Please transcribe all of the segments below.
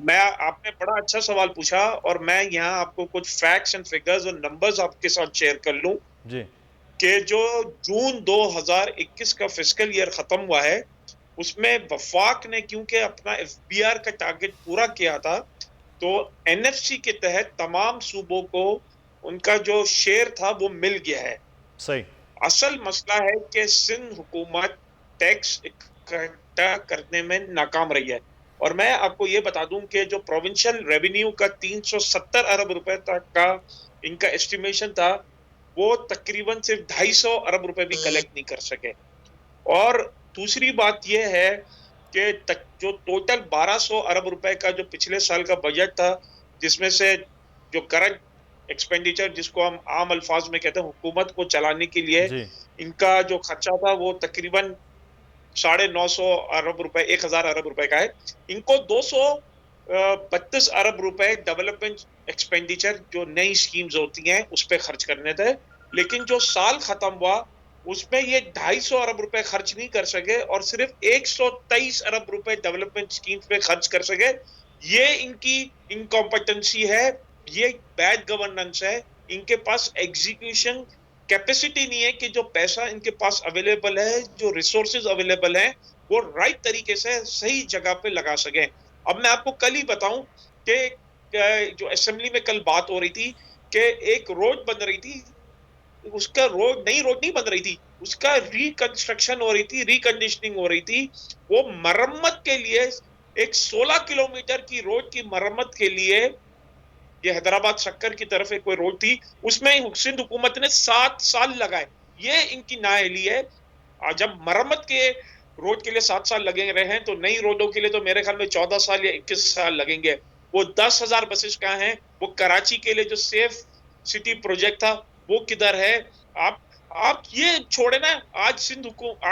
मैं आपने बड़ा अच्छा सवाल पूछा और मैं यहाँ आपको कुछ फैक्ट्स एंड फिगर्स और नंबर्स आपके साथ शेयर कर लूं जी। कि जो जून 2021 का फिस्कल ईयर खत्म हुआ है उसमें वफाक ने क्योंकि अपना एफबीआर का टारगेट पूरा किया था, तो एनएफसी के तहत तमाम सूबों को उनका जो शेयर था वो मिल गया है। सही। असल मसला है कि सिंध हुकूमत टैक्स इकट्ठा करने में नाकाम रही है। और मैं आपको ये बता दूं कि जो प्रोविंशियल रेवेन्यू का 370 अरब रुपए तक का इनका एस्टिमेशन था, वो तकरीबन सिर्फ 250 अरब रुपए भी कलेक्ट नहीं कर सके। और दूसरी बात यह है कि जो टोटल 1200 अरब रुपए का जो पिछले साल का बजट था, जिसमें से जो करंट एक्सपेंडिचर जिसको हम आम अल्फाज में कहते हैं हुकूमत को चलाने के लिए जी। इनका जो खर्चा था वो तकरीबन 950 अरब रुपए 1000 अरब रुपए का है। इनको 232 अरब रुपए डेवलपमेंट एक्सपेंडिचर जो नई स्कीम्स होती हैं उस पर खर्च करने थे। लेकिन जो साल खत्म हुआ उसमें ये 250 अरब रुपए खर्च नहीं कर सके और सिर्फ 123 अरब रुपए डेवलपमेंट स्कीम्स पे खर्च कर सके। ये इनकी इनकॉम्पिटेंसी है, ये बैड गवर्नेंस है। इनके पास एग्जीक्यूशन कैपेसिटी नहीं है कि जो पैसा इनके पास अवेलेबल है, जो रिसोर्सेज अवेलेबल है, वो राइट तरीके से सही जगह पे लगा सके। अब मैं आपको कल ही बताऊं कि जो असेंबली में कल बात हो रही थी कि एक रोड बन रही थी, उसका नई रोड नहीं बन रही थी, उसका रिकंस्ट्रक्शन हो रही थी, रिकंडीशनिंग हो रही थी। वो मरम्मत के लिए एक 16 किलोमीटर की रोड की मरम्मत के लिए, ये हैदराबाद शक्कर की तरफ एक कोई रोड थी, उसमें सिंध हुकूमत ने 7 साल लगाए। ये इनकी नाअहली है। जब मरम्मत के रोड के लिए 7 साल लगे रहे हैं तो नई रोडों के लिए तो मेरे ख्याल में 14 साल या 21 साल लगेंगे। वो 10,000 बसेस कहाँ हैं? वो कराची के लिए जो सेफ सिटी प्रोजेक्ट था वो किधर है? आप आप ये छोड़े ना, आज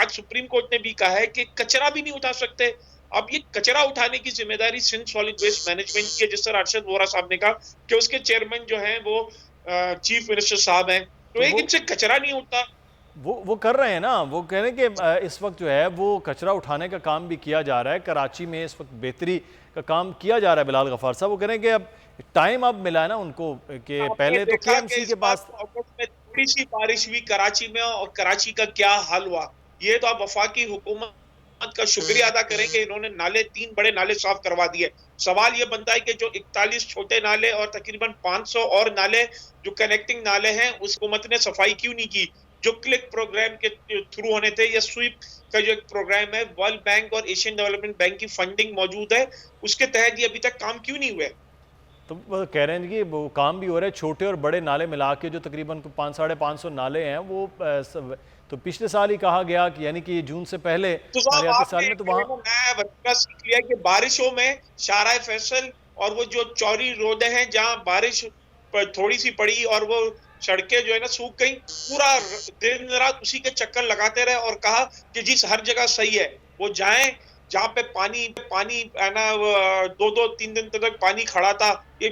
सुप्रीम कोर्ट ने भी कहा है कि कचरा भी नहीं उठा सकते। अब ये कचरा उठाने की जिम्मेदारी सिंध सॉलिड वेस्ट मैनेजमेंट की है, जिस तरह अरशद वोरा साहब ने कहा कि उसके चेयरमैन जो हैं वो चीफ मिनिस्टर साहब हैं। तो तो एक इनसे कचरा नहीं उठता। वो कर रहे हैं ना, वो कह रहे हैं कि इस वक्त जो है वो कचरा उठाने का काम भी किया जा रहा है। कराची में इस वक्त बेहतरी का काम किया जा रहा है। बिलाल गफ्फार साहब वो कह रहे हैं कि अब टाइम अब मिला है ना उनको, कि आपने पहले तो देखा कि केएमसी इस के बार पास। अगस्त में थोड़ी सी बारिश हुई कराची में और कराची का क्या हाल हुआ। ये तो आप वफाकी हुकूमत का शुक्रिया अदा करें कि इन्होंने 3 बड़े नाले साफ करवा दिए। सवाल ये बनता है कि जो 41 छोटे नाले और तकरीबन 500 और नाले जो कनेक्टिंग नाले हैं उस हुकूमत ने सफाई क्यों नहीं की? जो क्लिक प्रोग्राम के थ्रू होने थे या स्वीप का जो एक प्रोग्राम है, वर्ल्ड बैंक और एशियन डेवलपमेंट बैंक की फंडिंग मौजूद है, उसके तहत ये अभी तक काम क्यों नहीं हुए? तो वो कह रहे हैं कि वो काम भी हो रहा है, छोटे और बड़े नाले मिला के जो तकरीबन 500-550 नाले हैं वो तो पिछले साल ही कहा गया कि यानी कि जून से पहले तो साहब मालियाती आपने साल में, एक तो वहाँ। नया वजीफा सीख लिया कि बारिशों में शाहराह फैसल और वो जो चौड़ी रोडें हैं जहां बारिश थोड़ी सी पड़ी और वो सड़कें जो है ना सूख गई, पूरा दिन रात उसी के चक्कर लगाते रहे और कहा कि जी हर जगह सही है। वो जाएं जहां पे पानी पानी है ना, 2-2 3 दिन तक पानी खड़ा था, ये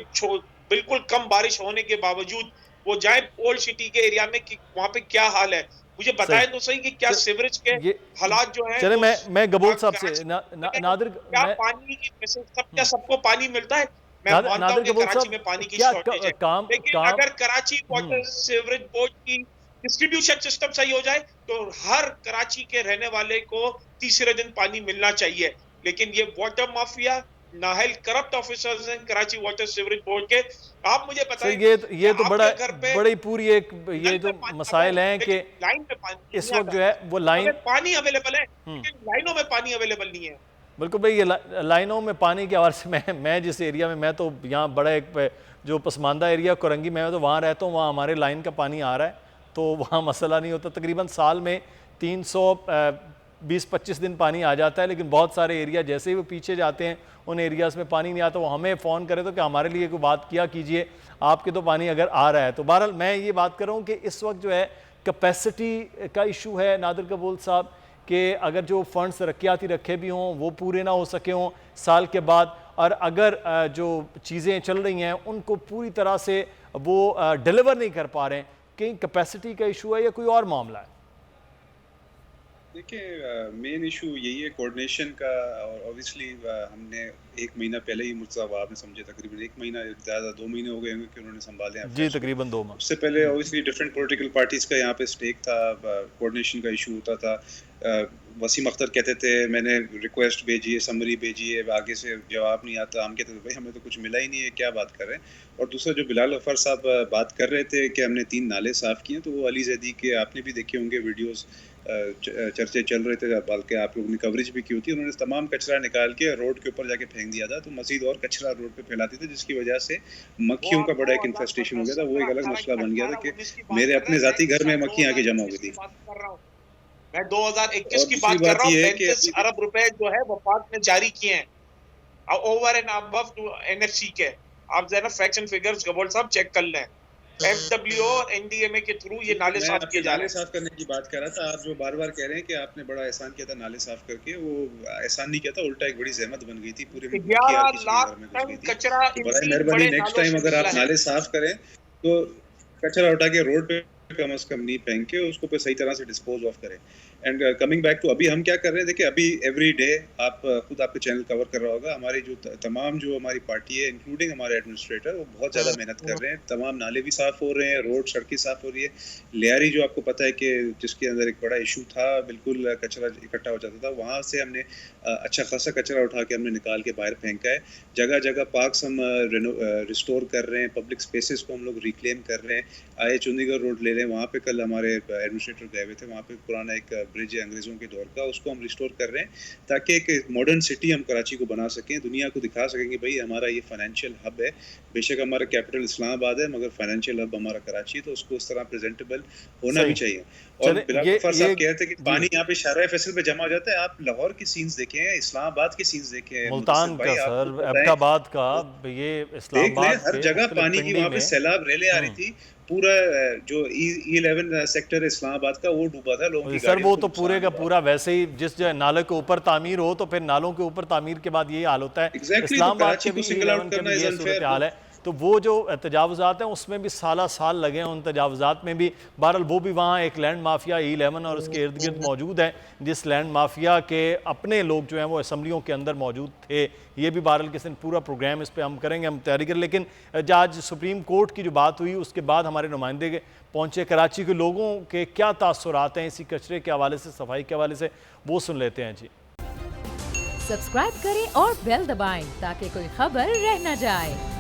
बिल्कुल कम बारिश होने के बावजूद वो जाए ओल्ड सिटी के एरिया में कि वहां पे क्या हाल है। मुझे सही। बताएं तो सही कि क्या चल, सीवरेज के ये हालात जो हैं चले, वो मैं गबोल साहब से कराची नादिर, क्या मैं पानी की क्या सबको पानी मिलता है? मैं नादिर मानता हूं नादिर कि गबोल कराची साहब, में पानी की क्या शॉर्टेज है, काम लेकिन काम। अगर कराची वाटर सीवरेज बोर्ड की डिस्ट्रीब्यूशन सिस्टम सही हो जाए तो हर कराची के रहने वाले को तीसरे दिन पानी मिलना चाहिए। लेकिन ये water mafia Nahal corrupt officers हैं कराची वाटर सीवरेज बोर्ड के। आप मुझे सर, बताएं कि ये तो बड़ा आपके घर पे बड़ी पूरी एक, ये नल जो में पानी आता है मसाइल हैं कि लेकिन लाइन में पानी इस नहीं वक्त आता। जो है वो हमें लाइन। पानी अवेलेबल है लेकिन लाइनों में पानी अवेलेबल नहीं है। बिल्कुल भाई, ये लाइनों में पानी के हवाले से मैं जिस एरिया में, मैं तो यहाँ बड़ा एक जो पसमानदा एरिया कोरंगी में, तो वहाँ रहता हूँ, वहाँ हमारे लाइन का पानी आ रहा है, तो वहाँ मसला नहीं होता। तकरीबन साल में 320-25 दिन पानी आ जाता है, लेकिन बहुत सारे एरिया जैसे ही वो पीछे जाते हैं उन एरियाज़ में पानी नहीं आता। वो हमें फ़ोन करे तो कि हमारे लिए कोई बात किया कीजिए, आपके तो पानी अगर आ रहा है। तो बहरहाल मैं ये बात कर रहा हूँ कि इस वक्त जो है कैपेसिटी का इशू है नादिर कबूल साहब, कि अगर जो फंड्स तरक्याती रखे भी हों वो पूरे ना हो सके हों साल के बाद, और अगर जो चीज़ें चल रही हैं उनको पूरी तरह से वो डिलीवर नहीं कर पा रहे हैं, कहीं कैपेसिटी का इशू है या कोई और मामला है? देखिए मेन इशू यही है कोऑर्डिनेशन का। और ऑब्वियसली हमने 1 महीना पहले ही मुर्तज़ा वहाब ने समझे, तकरीबन 1 महीना ज़्यादा 2 महीने हो गए होंगे कि उन्होंने संभाले हैं जी, अफेयर्स को। तकरीबन 2 माह। उससे पहले ऑब्वियसली डिफरेंट पॉलिटिकल पार्टीज़ का यहाँ पे स्टेक था, कोऑर्डिनेशन का इशू होता था। वसीम अख्तर कहते थे मैंने रिक्वेस्ट भेजी है, समरी भेजी है, आगे से जवाब नहीं आता। हम कहते थे भाई हमें तो कुछ मिला ही नहीं है, क्या बात कर रहे हैं। और दूसरा जो बिलाल गफ्फार साहब बात कर रहे थे कि हमने 3 नाले साफ़ किए, तो वो अली ज़ैदी के आपने भी देखे होंगे वीडियोज़, चर्चे चल रहे थे, बल्कि आप लोगों ने कवरेज भी की होती है। उन्होंने तमाम कचरा निकाल के रोड के ऊपर जाके फेंक दिया था, तो मज़ीद और कचरा रोड पे फैलाते थे, जिसकी वजह से वो मक्खियों आप का बड़ा एक 2015, इन्फेस्टेशन हो गया था। वो 17, एक अलग 18 मसला की बन गया था 18, कि 19 की बात मेरे कर रहे अपने हैं। ज़ाती घर में मैं मक्खियाँ आके जमा हो 2021 गई की थी। बात कर रहा हूँ। मैं 2021 और की दूसरी बात कर बात रहा हूँ। ये है कि 35 अभी अरब रुपए जो है वफाक ने जारी किए हैं over and above to NFC के। आप जरा फैक्ट्स एंड फिगर्स गबोल साहब चेक कर लें। एफडब्ल्यू और एनडीएमए के थ्रू ये नाले मैं साफ आपके किए जा नाले रहे हैं। साफ करने की बात कर रहा था। आप जो बार-बार कह रहे हैं कि आपने बड़ा एहसान किया था नाले साफ करके, वो एहसान नहीं किया था, उल्टा एक बड़ी ज़हमत बन गई थी, पूरी मक्खी 11 किसी के लाख घर में घुस टन गई थी। कचरा तो इन बराए 3 मेहरबानी बड़े नेक्स्ट नालों टाइम से अगर निकला आप है। नाले साफ करें, तो कचरा उठा के रोड पे कम से कम नहीं फेंक के उसको पे सही तरह से डिस्पोज ऑफ करें। एंड कमिंग बैक टू अभी हम क्या कर रहे हैं, देखिए अभी एवरी डे आप खुद आपके चैनल कवर कर रहा होगा, हमारी जो तमाम जो हमारी पार्टी है इंक्लूडिंग हमारे एडमिनिस्ट्रेटर, वो बहुत ज़्यादा मेहनत कर रहे हैं। तमाम नाले भी साफ़ हो रहे हैं, रोड सड़कें साफ़ हो रही है। लियारी जो आपको पता है कि जिसके अंदर एक बड़ा इशू था, बिल्कुल कचरा इकट्ठा हो जाता था, वहाँ से हमने अच्छा खासा कचरा उठा के हमने निकाल के बाहर फेंका है। जगह जगह पार्क्स हम रिस्टोर कर रहे हैं, पब्लिक स्पेसेस को हम लोग रिक्लेम कर रहे हैं। आए चंडीगढ़ रोड ले लें, वहाँ पे कल हमारे एडमिनिस्ट्रेटर गए हुए थे, वहाँ पे पुराना एक ब्रिज है अंग्रेज़ों के दौर का, उसको हम रिस्टोर कर रहे हैं ताकि एक मॉडर्न सिटी हम कराची को बना सकें, दुनिया को दिखा सकें कि भाई हमारा ये फाइनेंशियल हब है। बेशक हमारा कैपिटल इस्लामाबाद है, मगर फाइनेंशियल हब हमारा कराची है, तो उसको उस तरह प्रेजेंटेबल होना भी सही। चाहिए। और चले बिलाल ये गफ्फार ये साहब कह रहे थे कि जी। पानी यहाँ पे शाहराह फैसल पे जमा हो जाता है। आप लाहौर की सीन्स देखें, इस्लामाबाद की सीन्स देखें, मुदस्सिर मुल्तान का भाई आप सर, खुद बताएं। एबटाबाद का, ये देख लें, इस्लामाबाद हर के जगह मुख्तलिफ पानी की पिंडी वहाँ पे में। सैलाब रेलें आ रही हुँ। थी। पूरा जो E11 सेक्टर है इस्लामाबाद का, वो डूबा था, लोगों की सर गाड़ियों वो को तो पूरे नुकसान का हुआ। पूरा वैसे ही जिस नाले के ऊपर तामीर हो तो फिर नालों के ऊपर तामीर के बाद यही हाल होता है। एग्जैक्टली, तो इस्लामाबाद कराची के को भी सिंगल आउट E11 के करना भी इज ये सूरत अनफेयर। हाल है। तो वो जो तजावुज़ात हैं उसमें भी साल लगे हैं, उन तजावुज़ात में भी। बहरहाल वो भी वहाँ एक लैंड माफिया E11 और उसके इर्द गिर्द मौजूद है, जिस लैंड माफिया के अपने लोग जो हैं वो असम्बलियों के अंदर मौजूद थे। ये भी बहरहाल किसी दिन पूरा प्रोग्राम इस पर हम करेंगे, हम तैयारी करें। लेकिन आज सुप्रीम कोर्ट की जो बात हुई उसके बाद हमारे नुमाइंदे पहुँचे, कराची के लोगों के क्या तासुरात हैं इसी कचरे के हवाले से, सफाई के हवाले से, वो सुन लेते हैं जी। सब्सक्राइब करें और बेल दबाएं ताकि कोई खबर रह न जाए।